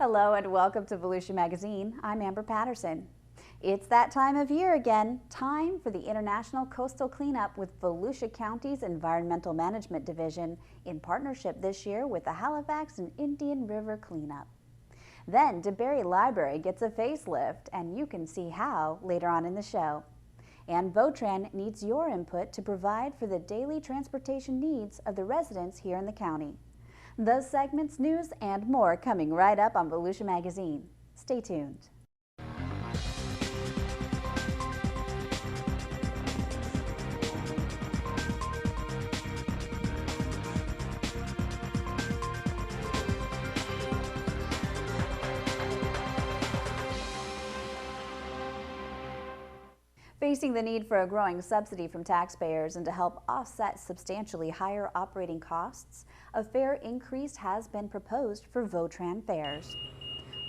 Hello and welcome to Volusia Magazine. I'm Amber Patterson. It's that time of year again, time for the International Coastal Cleanup with Volusia County's Environmental Management Division in partnership this year with the Halifax and Indian River Cleanup. Then DeBary Library gets a facelift, and you can see how later on in the show. And Votran needs your input to provide for the daily transportation needs of the residents here in the county. Those segments, news, and more coming right up on Volusia Magazine. Stay tuned. Facing the need for a growing subsidy from taxpayers and to help offset substantially higher operating costs, a fare increase has been proposed for Votran fares.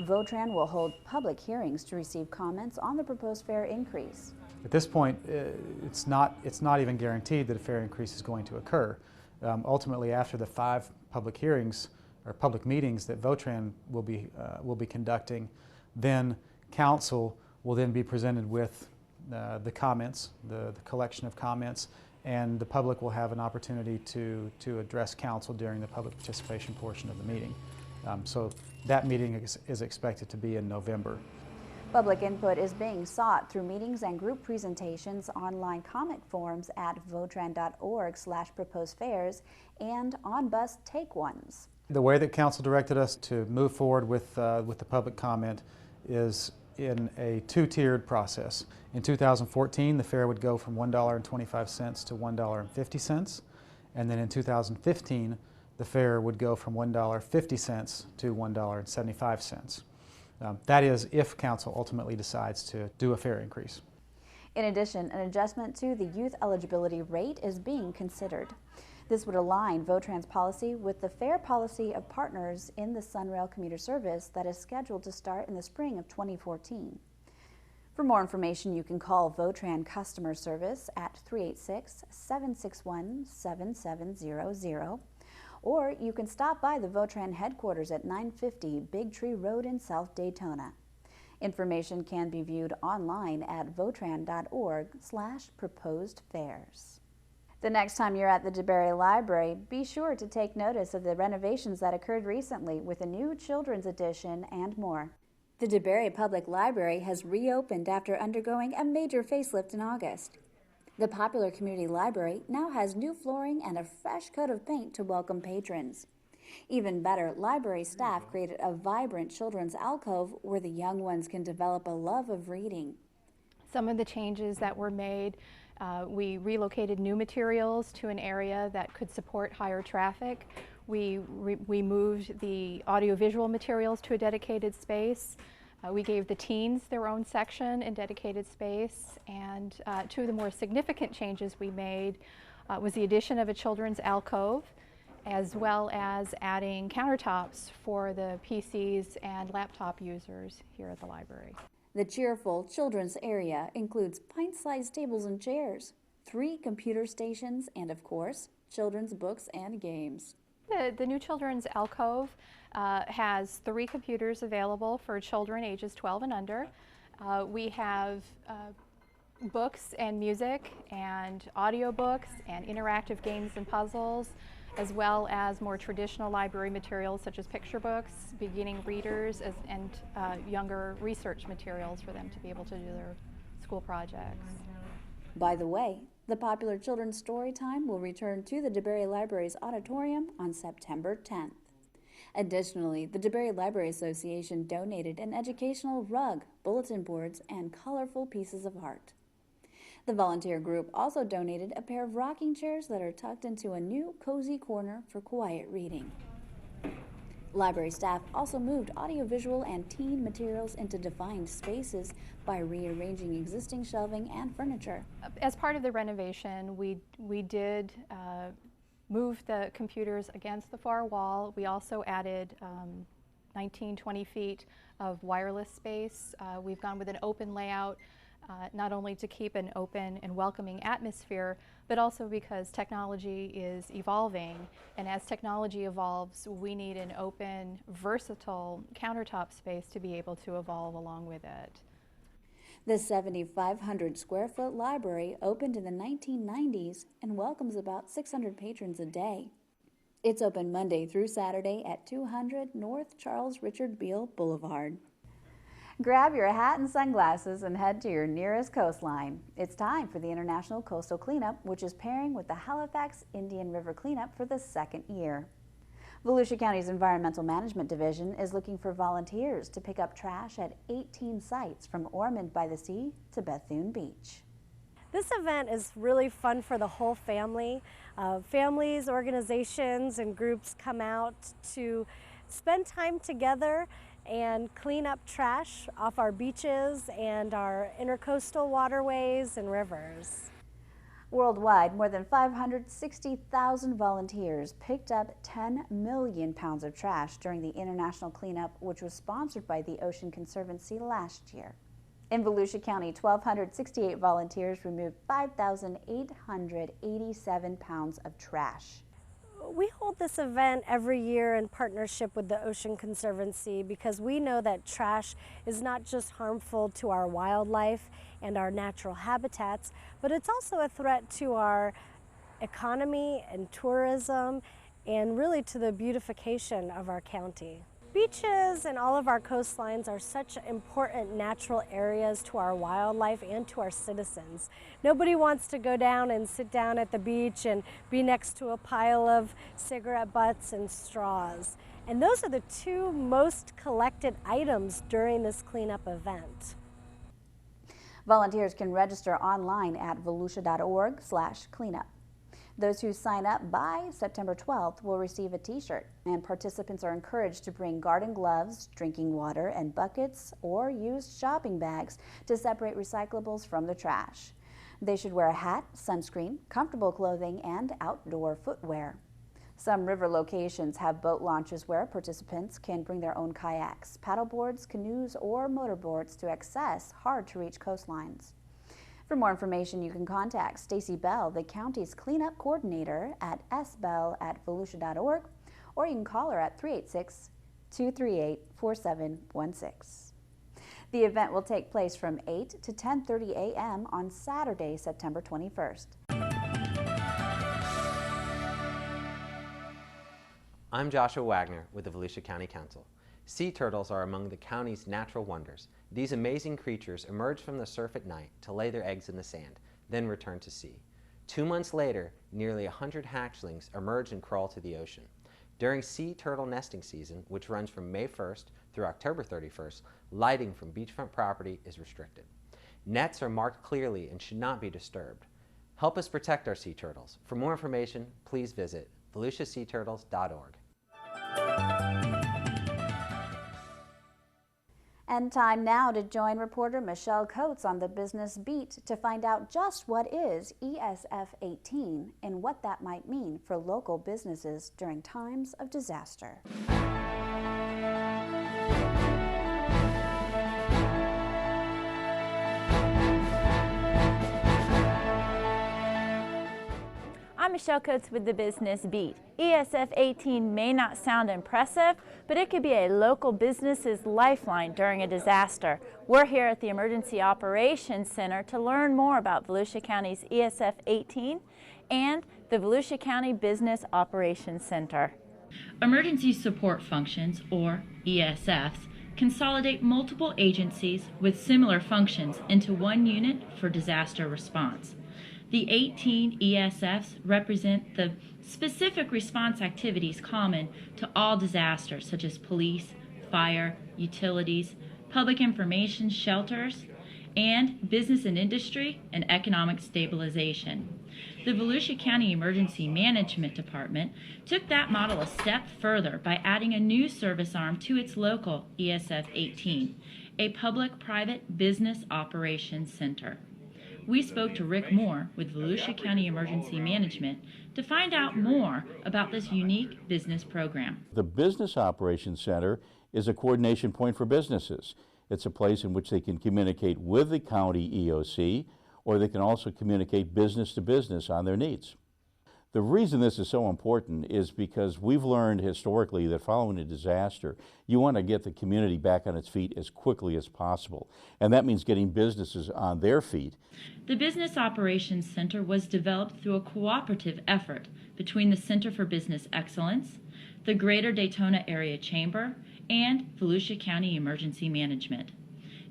Votran will hold public hearings to receive comments on the proposed fare increase. At this point, it's not even guaranteed that a fare increase is going to occur. Ultimately, after the 5 public hearings or public meetings that Votran will be conducting, then Council will then be presented with the comments, the collection of comments, and the public will have an opportunity to address Council during the public participation portion of the meeting. So that meeting is expected to be in November. Public input is being sought through meetings and group presentations, online comment forms at votran.org/proposed fares, and on bus take ones. The way that Council directed us to move forward with the public comment is in a 2-tiered process. In 2014, the fare would go from $1.25 to $1.50, and then in 2015, the fare would go from $1.50 to $1.75. That is if Council ultimately decides to do a fare increase. In addition, an adjustment to the youth eligibility rate is being considered. This would align Votran's policy with the fare policy of partners in the Sunrail commuter service that is scheduled to start in the spring of 2014. For more information, you can call Votran customer service at 386-761-7700, or you can stop by the Votran headquarters at 950 Big Tree Road in South Daytona. Information can be viewed online at votran.org/proposed fares. The next time you're at the DeBary Library, be sure to take notice of the renovations that occurred recently with a new children's edition and more. The DeBary Public Library has reopened after undergoing a major facelift in August. The popular community library now has new flooring and a fresh coat of paint to welcome patrons. Even better, library staff created a vibrant children's alcove where the young ones can develop a love of reading. Some of the changes that were made, we relocated new materials to an area that could support higher traffic. We moved the audiovisual materials to a dedicated space. We gave the teens their own section in dedicated space. And 2 of the more significant changes we made was the addition of a children's alcove, as well as adding countertops for the PCs and laptop users here at the library. The cheerful children's area includes pint-sized tables and chairs, 3 computer stations, and of course, children's books and games. The new children's alcove has 3 computers available for children ages 12 and under. We have books and music and audiobooks and interactive games and puzzles, as well as more traditional library materials such as picture books, beginning readers, and younger research materials for them to be able to do their school projects. By the way, the popular children's story time will return to the DeBary Library's auditorium on September 10th. Additionally, the DeBary Library Association donated an educational rug, bulletin boards, and colorful pieces of art. The volunteer group also donated a pair of rocking chairs that are tucked into a new cozy corner for quiet reading. Library staff also moved audiovisual and teen materials into defined spaces by rearranging existing shelving and furniture. As part of the renovation, we did move the computers against the far wall. We also added 19-20 feet of wireless space. We've gone with an open layout not only to keep an open and welcoming atmosphere, but also because technology is evolving. And as technology evolves, we need an open, versatile countertop space to be able to evolve along with it. The 7,500 square foot library opened in the 1990s and welcomes about 600 patrons a day. It's open Monday through Saturday at 200 North Charles Richard Beale Boulevard. Grab your hat and sunglasses and head to your nearest coastline. It's time for the International Coastal Cleanup, which is pairing with the Halifax Indian River Cleanup for the second year. Volusia County's Environmental Management Division is looking for volunteers to pick up trash at 18 sites from Ormond by the Sea to Bethune Beach. This event is really fun for the whole family. Families, organizations, and groups come out to spend time together and clean up trash off our beaches and our intercoastal waterways and rivers. Worldwide, more than 560,000 volunteers picked up 10 million pounds of trash during the international cleanup, which was sponsored by the Ocean Conservancy last year. In Volusia County, 1,268 volunteers removed 5,887 pounds of trash. We hold this event every year in partnership with the Ocean Conservancy because we know that trash is not just harmful to our wildlife and our natural habitats, but it's also a threat to our economy and tourism and really to the beautification of our county. Beaches and all of our coastlines are such important natural areas to our wildlife and to our citizens. Nobody wants to go down and sit down at the beach and be next to a pile of cigarette butts and straws. And those are the two most collected items during this cleanup event. Volunteers can register online at volusia.org/cleanup. Those who sign up by September 12th will receive a t-shirt, and participants are encouraged to bring garden gloves, drinking water, and buckets or used shopping bags to separate recyclables from the trash. They should wear a hat, sunscreen, comfortable clothing, and outdoor footwear. Some river locations have boat launches where participants can bring their own kayaks, paddleboards, canoes, or motorboards to access hard-to-reach coastlines. For more information, you can contact Stacy Bell, the county's cleanup coordinator, at sbell@volusia.org, or you can call her at 386-238-4716. The event will take place from 8 to 10:30 a.m. on Saturday, September 21st. I'm Joshua Wagner with the Volusia County Council. Sea turtles are among the county's natural wonders. These amazing creatures emerge from the surf at night to lay their eggs in the sand, then return to sea. 2 months later, nearly 100 hatchlings emerge and crawl to the ocean. During sea turtle nesting season, which runs from May 1st through October 31st, lighting from beachfront property is restricted. Nets are marked clearly and should not be disturbed. Help us protect our sea turtles. For more information, please visit volusiaseaturtles.org. And time now to join reporter Michelle Coates on the Business Beat to find out just what is ESF 18 and what that might mean for local businesses during times of disaster. I'm Michelle Coates with the Business Beat. ESF 18 may not sound impressive, but it could be a local business's lifeline during a disaster. We're here at the Emergency Operations Center to learn more about Volusia County's ESF 18 and the Volusia County Business Operations Center. Emergency support functions, or ESFs, consolidate multiple agencies with similar functions into one unit for disaster response. The 18 ESFs represent the specific response activities common to all disasters, such as police, fire, utilities, public information shelters, and business and industry and economic stabilization. The Volusia County Emergency Management Department took that model a step further by adding a new service arm to its local ESF 18, a public-private business operations center. We spoke to Rick Moore with Volusia County Emergency Management to find out more about this unique business program. The Business Operations Center is a coordination point for businesses. It's a place in which they can communicate with the county EOC, or they can also communicate business to business on their needs. The reason this is so important is because we've learned historically that following a disaster, you want to get the community back on its feet as quickly as possible. And that means getting businesses on their feet. The Business Operations Center was developed through a cooperative effort between the Center for Business Excellence, the Greater Daytona Area Chamber, and Volusia County Emergency Management.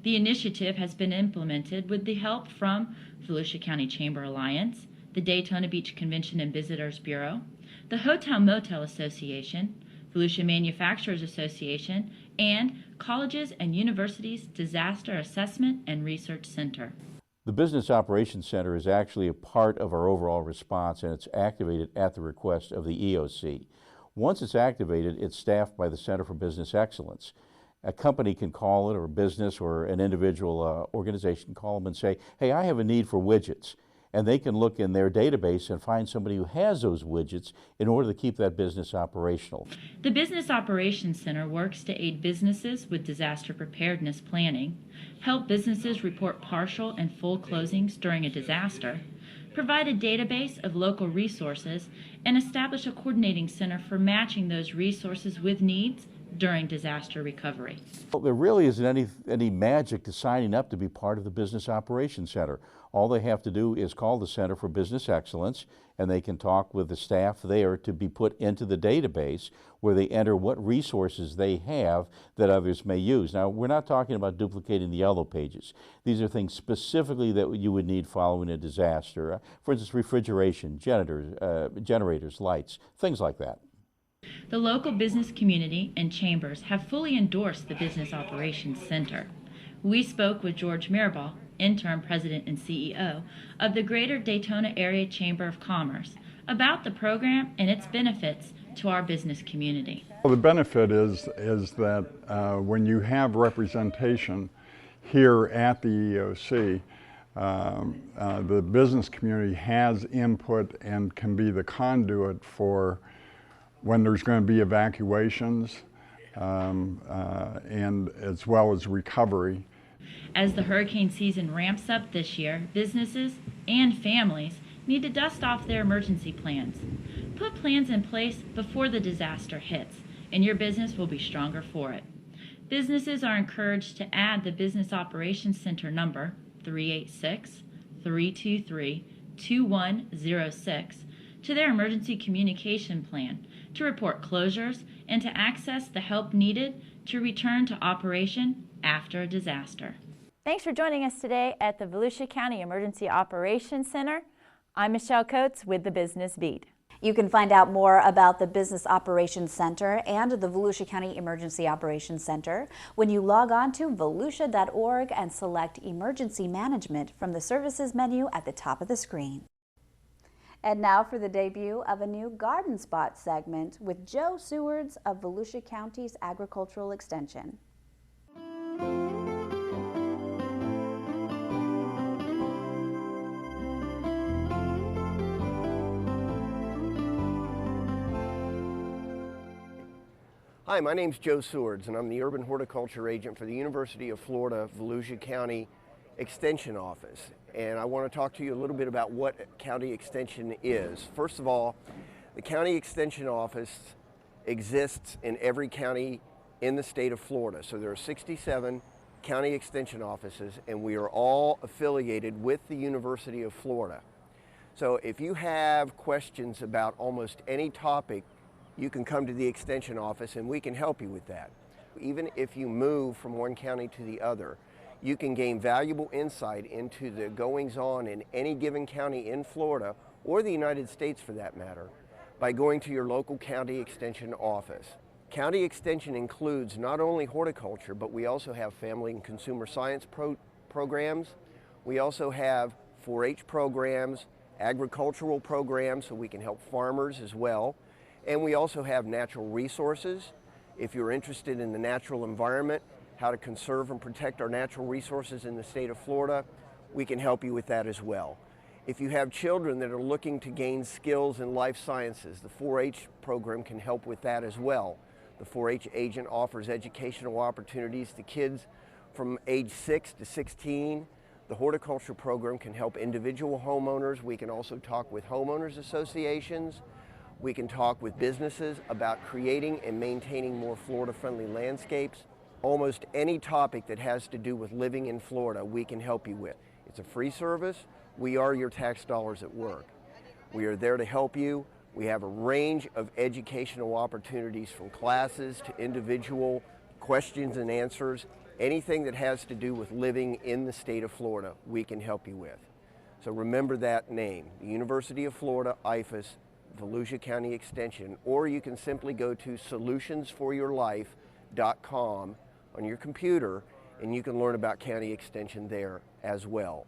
The initiative has been implemented with the help from Volusia County Chamber Alliance, the Daytona Beach Convention and Visitors Bureau, the Hotel Motel Association, Volusia Manufacturers Association, and Colleges and Universities Disaster Assessment and Research Center. The Business Operations Center is actually a part of our overall response, and it's activated at the request of the EOC. Once it's activated, it's staffed by the Center for Business Excellence. A company can call it, or a business or an individual organization can call them and say, hey, I have a need for widgets. And they can look in their database and find somebody who has those widgets in order to keep that business operational. The Business Operations Center works to aid businesses with disaster preparedness planning, help businesses report partial and full closings during a disaster, provide a database of local resources, and establish a coordinating center for matching those resources with needs during disaster recovery. Well, there really isn't any magic to signing up to be part of the Business Operations Center. All they have to do is call the Center for Business Excellence, and they can talk with the staff there to be put into the database where they enter what resources they have that others may use. Now, we're not talking about duplicating the yellow pages. These are things specifically that you would need following a disaster. For instance, refrigeration, generators, lights, things like that. The local business community and chambers have fully endorsed the Business Operations Center. We spoke with George Mirabal, interim president and CEO of the Greater Daytona Area Chamber of Commerce, about the program and its benefits to our business community. Well, the benefit is that when you have representation here at the EOC, the business community has input and can be the conduit for when there's going to be evacuations and as well as recovery. As the hurricane season ramps up this year, businesses and families need to dust off their emergency plans. Put plans in place before the disaster hits, and your business will be stronger for it. Businesses are encouraged to add the Business Operations Center number 386-323-2106 to their emergency communication plan to report closures and to access the help needed to return to operation after a disaster. Thanks for joining us today at the Volusia County Emergency Operations Center. I'm Michelle Coates with the Business Beat. You can find out more about the Business Operations Center and the Volusia County Emergency Operations Center when you log on to volusia.org and select Emergency Management from the Services menu at the top of the screen. And now for the debut of a new Garden Spot segment with Joe Sewards of Volusia County's Agricultural Extension. Hi, my name's Joe Sewards, and I'm the Urban Horticulture Agent for the University of Florida Volusia County Extension Office. And I want to talk to you a little bit about what County Extension is. First of all, the County Extension Office exists in every county in the state of Florida. So there are 67 county extension offices, and we are all affiliated with the University of Florida. So if you have questions about almost any topic, you can come to the Extension Office and we can help you with that. Even if you move from one county to the other, you can gain valuable insight into the goings-on in any given county in Florida, or the United States for that matter, by going to your local county extension office. County Extension includes not only horticulture, but we also have family and consumer science programs. We also have 4-H programs, agricultural programs, so we can help farmers as well. And we also have natural resources. If you're interested in the natural environment, how to conserve and protect our natural resources in the state of Florida, we can help you with that as well. If you have children that are looking to gain skills in life sciences, the 4-H program can help with that as well. The 4-H agent offers educational opportunities to kids from age 6 to 16. The horticulture program can help individual homeowners. We can also talk with homeowners associations. We can talk with businesses about creating and maintaining more Florida-friendly landscapes. Almost any topic that has to do with living in Florida, we can help you with. It's a free service. We are your tax dollars at work. We are there to help you. We have a range of educational opportunities, from classes to individual questions and answers. Anything that has to do with living in the state of Florida, we can help you with. So remember that name, the University of Florida, IFAS, Volusia County Extension, or you can simply go to solutionsforyourlife.com on your computer, and you can learn about County Extension there as well.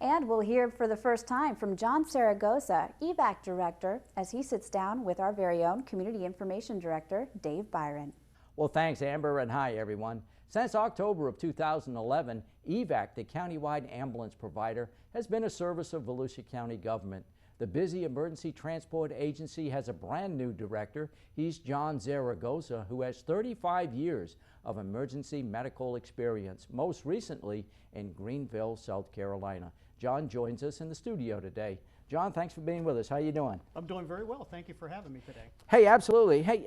And we'll hear for the first time from John Zaragoza, EVAC Director, as he sits down with our very own Community Information Director, Dave Byron. Well, thanks, Amber, and hi, everyone. Since October of 2011, EVAC, the countywide ambulance provider, has been a service of Volusia County government. The busy emergency transport agency has a brand new director. He's John Zaragoza, who has 35 years of emergency medical experience, most recently in Greenville, South Carolina. John joins us in the studio today. John, thanks for being with us. How you doing? I'm doing very well. Thank you for having me today. Hey, absolutely. Hey,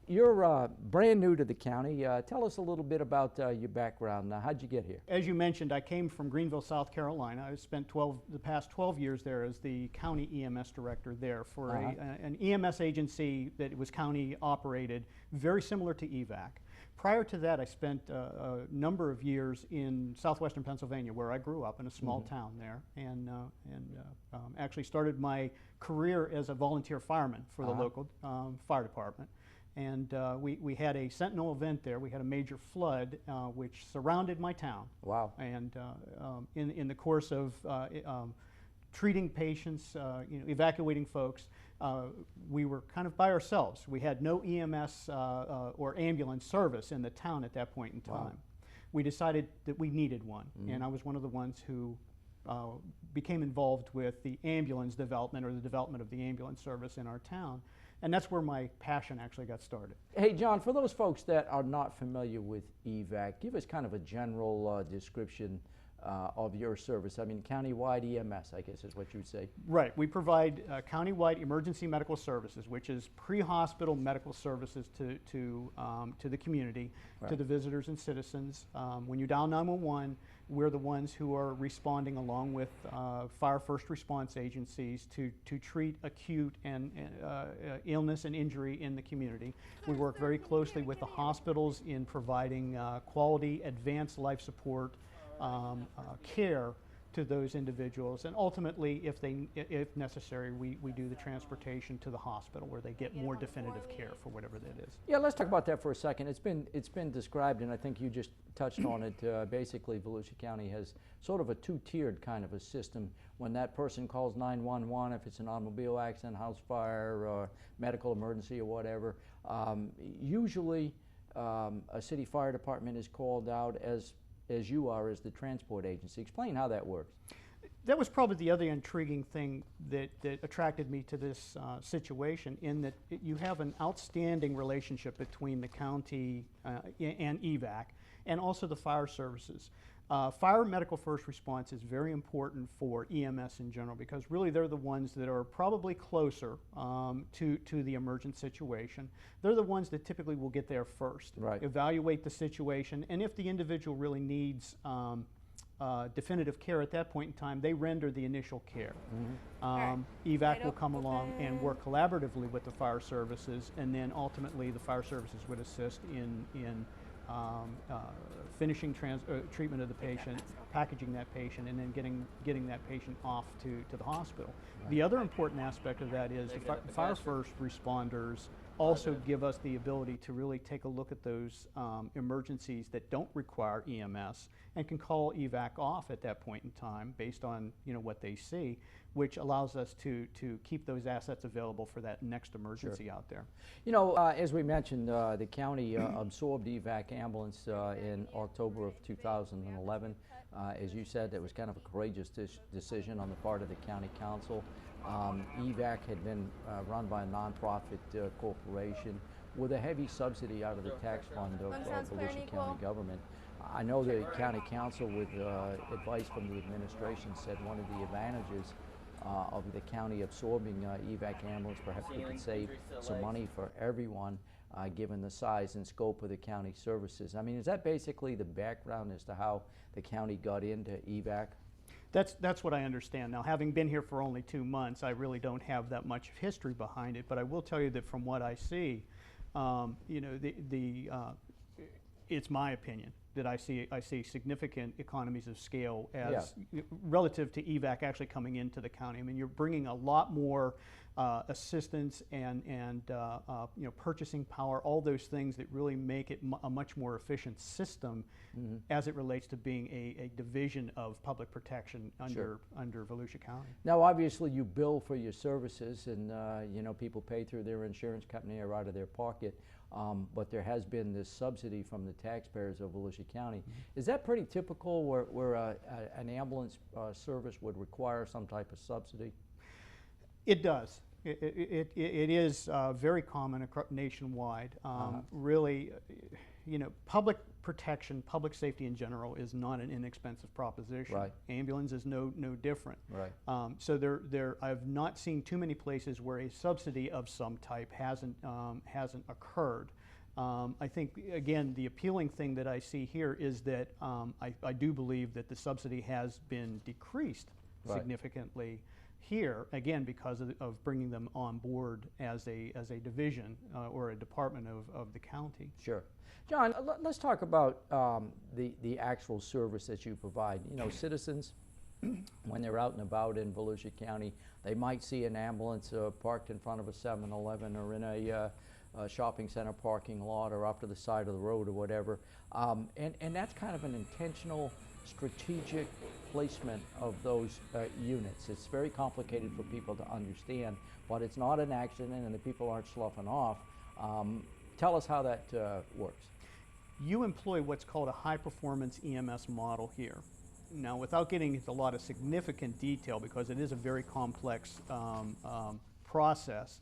you're brand new to the county. Tell us a little bit about your background. How'd you get here? As you mentioned, I came from Greenville, South Carolina. I spent the past 12 years there as the county EMS director there for an EMS agency that was county operated, very similar to EVAC. Prior to that, I spent a number of years in southwestern Pennsylvania, where I grew up in a small town there, and actually started my career as a volunteer fireman for the local fire department. And we had a sentinel event there. We had a major flood which surrounded my town. Wow. And in the course of treating patients, evacuating folks, we were kind of by ourselves. We had no EMS or ambulance service in the town at that point in time. Wow. We decided that we needed one, and I was one of the ones who became involved with the ambulance development, or the development of the ambulance service in our town. And that's where my passion actually got started. Hey, John, for those folks that are not familiar with EVAC, give us kind of a general description of your service. I mean, countywide EMS, I guess is what you'd say. Right. We provide countywide emergency medical services, which is pre-hospital medical services to the community, to the visitors and citizens. When you dial 911, we're the ones who are responding along with fire first response agencies to treat acute and illness and injury in the community. We work very closely with the hospitals in providing quality advanced life support care to those individuals, and ultimately, if necessary, we do the transportation to the hospital where they get more definitive care for whatever that is. Yeah, let's talk about that for a second. It's been described, and I think you just touched on it. Basically, Volusia County has sort of a two-tiered kind of a system. When that person calls 911, if it's an automobile accident, house fire, or medical emergency, or whatever, usually a city fire department is called out as you are as the transport agency. Explain how that works. That was probably the other intriguing thing that attracted me to this situation, in that you have an outstanding relationship between the county and EVAC, and also the fire services. Fire medical first response is very important for EMS in general, because really they're the ones that are probably closer to the emergent situation. They're the ones that typically will get there first, evaluate the situation, and if the individual really needs definitive care at that point in time, they render the initial care. EVAC will come along and work collaboratively with the fire services, and then ultimately the fire services would assist in finishing treatment of the patient, packaging that patient, and then getting that patient off to the hospital. The other important aspect of that is the fire first responders also give us the ability to really take a look at those emergencies that don't require EMS, and can call EVAC off at that point in time based on what they see, which allows us to keep those assets available for that next emergency out there. As we mentioned, the county absorbed EVAC ambulance in October of 2011. As you said, it was kind of a courageous decision on the part of the county council. EVAC had been run by a nonprofit corporation with a heavy subsidy out of the tax fund of Volusia County government. I know the county council, with advice from the administration, said one of the advantages of the county absorbing EVAC ambulance, perhaps we could save some money for everyone, given the size and scope of the county services. I mean, is that basically the background as to how the county got into EVAC? That's what I understand. Now, having been here for only 2 months, I really don't have that much history behind it, but I will tell you that from what I see, you know, it's my opinion that I see significant economies of scale as relative to EVAC actually coming into the county. I mean, you're bringing a lot more assistance and you know, purchasing power, all those things that really make it a much more efficient system as it relates to being a division of public protection under Volusia County. Now, obviously, you bill for your services, and you know, people pay through their insurance company or out of their pocket. But there has been this subsidy from the taxpayers of Volusia County. Is that pretty typical, where an ambulance service would require some type of subsidy? It does. It is very common nationwide. Really, you know, public protection, public safety in general is not an inexpensive proposition. Right. Ambulance is no different. Right. So I've not seen too many places where a subsidy of some type hasn't occurred. I think, again, the appealing thing that I see here is that I do believe that the subsidy has been decreased significantly here, again, because of bringing them on board as a division or a department of the county. Sure. John, let's talk about the actual service that you provide. You know, citizens, when they're out and about in Volusia County, they might see an ambulance parked in front of a 7-Eleven or in a shopping center parking lot or off to the side of the road or whatever. And that's kind of an intentional, strategic placement of those units. It's very complicated for people to understand, but it's not an accident and the people aren't sloughing off. Tell us how that works. You employ what's called a high-performance EMS model here. Now, without getting into a lot of significant detail, because it is a very complex process,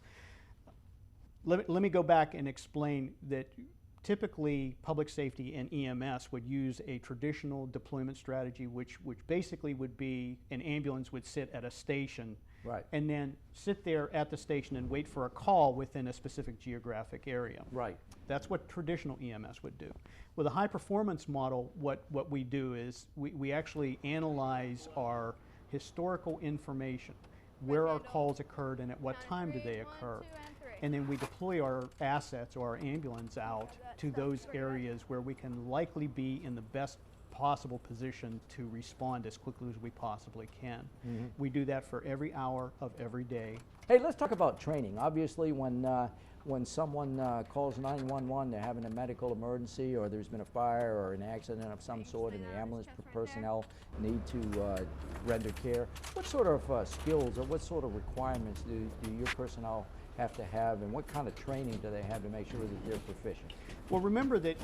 let me go back and explain that typically public safety and EMS would use a traditional deployment strategy, which basically would be an ambulance would sit at a station and then sit there at the station and wait for a call within a specific geographic area. Right. That's what traditional EMS would do. With a high-performance model, what we do is we actually analyze our historical information, where our calls occurred and at what time did they occur. And then we deploy our assets or our ambulance out to those areas where we can likely be in the best possible position to respond as quickly as we possibly can. We do that for every hour of every day. Hey, let's talk about training. Obviously, when someone calls 911, they're having a medical emergency, or there's been a fire or an accident of some sort, and the ambulance personnel need to render care. What sort of skills or what sort of requirements do your personnel have to have, and what kind of training do they have to make sure that they're proficient? Well, remember that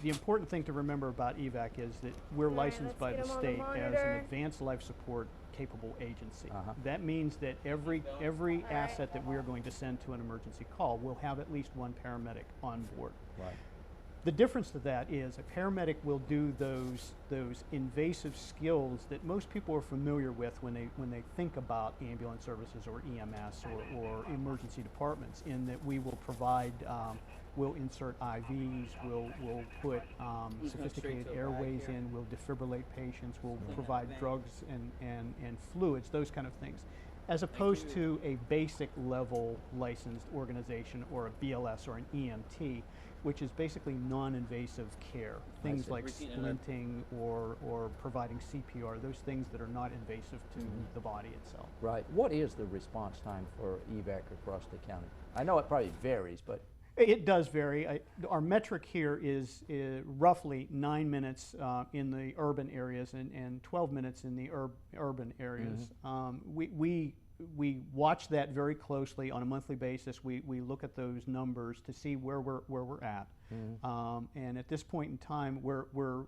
the important thing to remember about EVAC is that we're licensed by the state as an advanced life support capable agency. That means that every asset that we're going to send to an emergency call will have at least one paramedic on board. Right. The difference to that is a paramedic will do those invasive skills that most people are familiar with when they think about ambulance services or EMS or emergency departments, in that we will provide, we'll insert IVs, we'll put sophisticated airways in, we'll defibrillate patients, we'll provide drugs and fluids, those kind of things, as opposed to a basic level licensed organization or a BLS or an EMT, which is basically non-invasive care. Things like splinting or providing CPR, those things that are not invasive to the body itself. Right. What is the response time for EVAC across the county? I know it probably varies, but... It does vary. Our metric here is roughly 9 minutes in the urban areas and 12 minutes in the urban areas. We watch that very closely on a monthly basis. We look at those numbers to see where we're at. And at this point in time, we're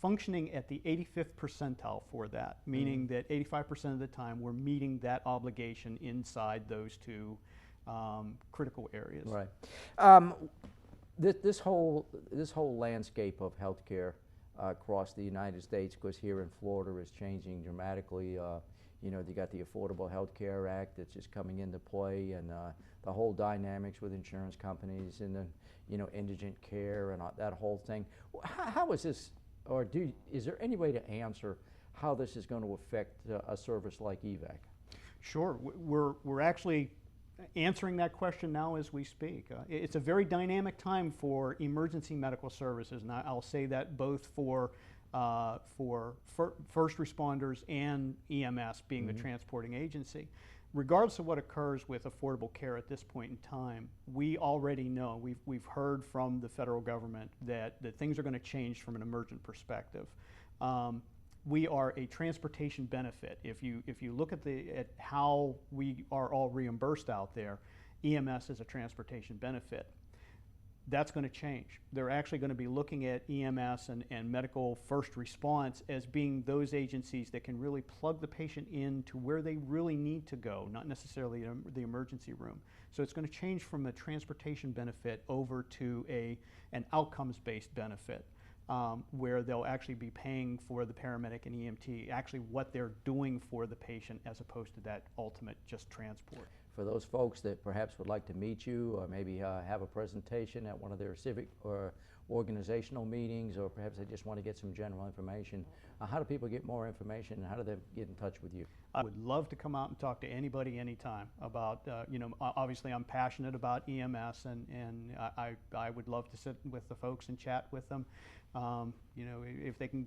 functioning at the 85th percentile for that, meaning that 85% of the time we're meeting that obligation inside those two critical areas. Right. This whole landscape of healthcare across the United States, because here in Florida is changing dramatically. You know, you got the Affordable Health Care Act that's just coming into play, and the whole dynamics with insurance companies and the, you know, indigent care and that whole thing. How is this, or is there any way to answer how this is going to affect a service like EVAC? Sure, we're actually answering that question now as we speak. It's a very dynamic time for emergency medical services, and I'll say that both for first responders and EMS being the transporting agency. Regardless of what occurs with affordable care at this point in time, we already know, we've heard from the federal government that things are going to change from an emergent perspective. We are a transportation benefit. If you look at how we are all reimbursed out there, EMS is a transportation benefit. That's going to change. They're actually going to be looking at EMS and medical first response as being those agencies that can really plug the patient in to where they really need to go, not necessarily the emergency room. So it's going to change from a transportation benefit over to an outcomes-based benefit, where they'll actually be paying for the paramedic and EMT, actually what they're doing for the patient, as opposed to that ultimate just transport. For those folks that perhaps would like to meet you, or maybe have a presentation at one of their civic or organizational meetings, or perhaps they just want to get some general information, how do people get more information, and how do they get in touch with you? I would love to come out and talk to anybody anytime about, you know, obviously I'm passionate about EMS, and I would love to sit with the folks and chat with them. You know, if they can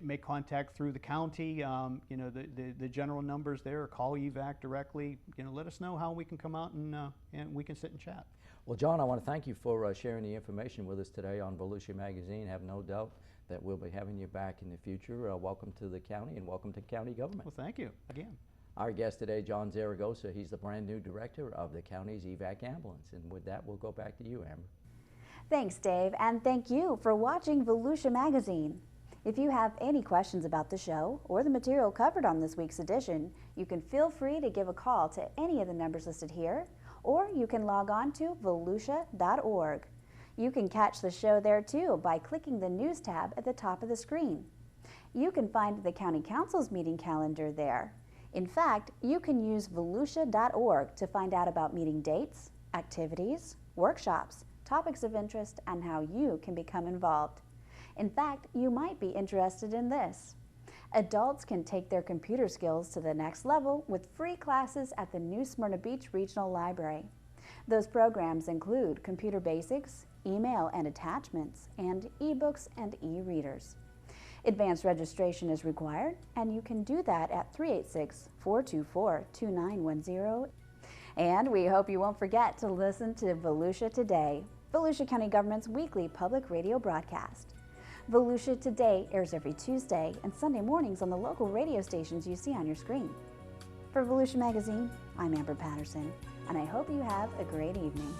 make contact through the county, you know, the general numbers there, or call EVAC directly, you know, let us know how we can come out and we can sit and chat. Well, John, I want to thank you for sharing the information with us today on Volusia Magazine. I have no doubt that we'll be having you back in the future. Welcome to the county, and welcome to county government. Well, thank you again. Our guest today, John Zaragoza. He's the brand new director of the county's EVAC ambulance. And with that, we'll go back to you, Amber. Thanks, Dave, and thank you for watching Volusia Magazine. If you have any questions about the show or the material covered on this week's edition, you can feel free to give a call to any of the numbers listed here, or you can log on to volusia.org. You can catch the show there too by clicking the News tab at the top of the screen. You can find the County Council's meeting calendar there. In fact, you can use volusia.org to find out about meeting dates, activities, workshops, topics of interest, and how you can become involved. In fact, you might be interested in this. Adults can take their computer skills to the next level with free classes at the New Smyrna Beach Regional Library. Those programs include computer basics, email and attachments, and e-books and e-readers. Advanced registration is required, and you can do that at 386-424-2910. And we hope you won't forget to listen to Volusia Today, Volusia County Government's weekly public radio broadcast. Volusia Today airs every Tuesday and Sunday mornings on the local radio stations you see on your screen. For Volusia Magazine, I'm Amber Patterson, and I hope you have a great evening.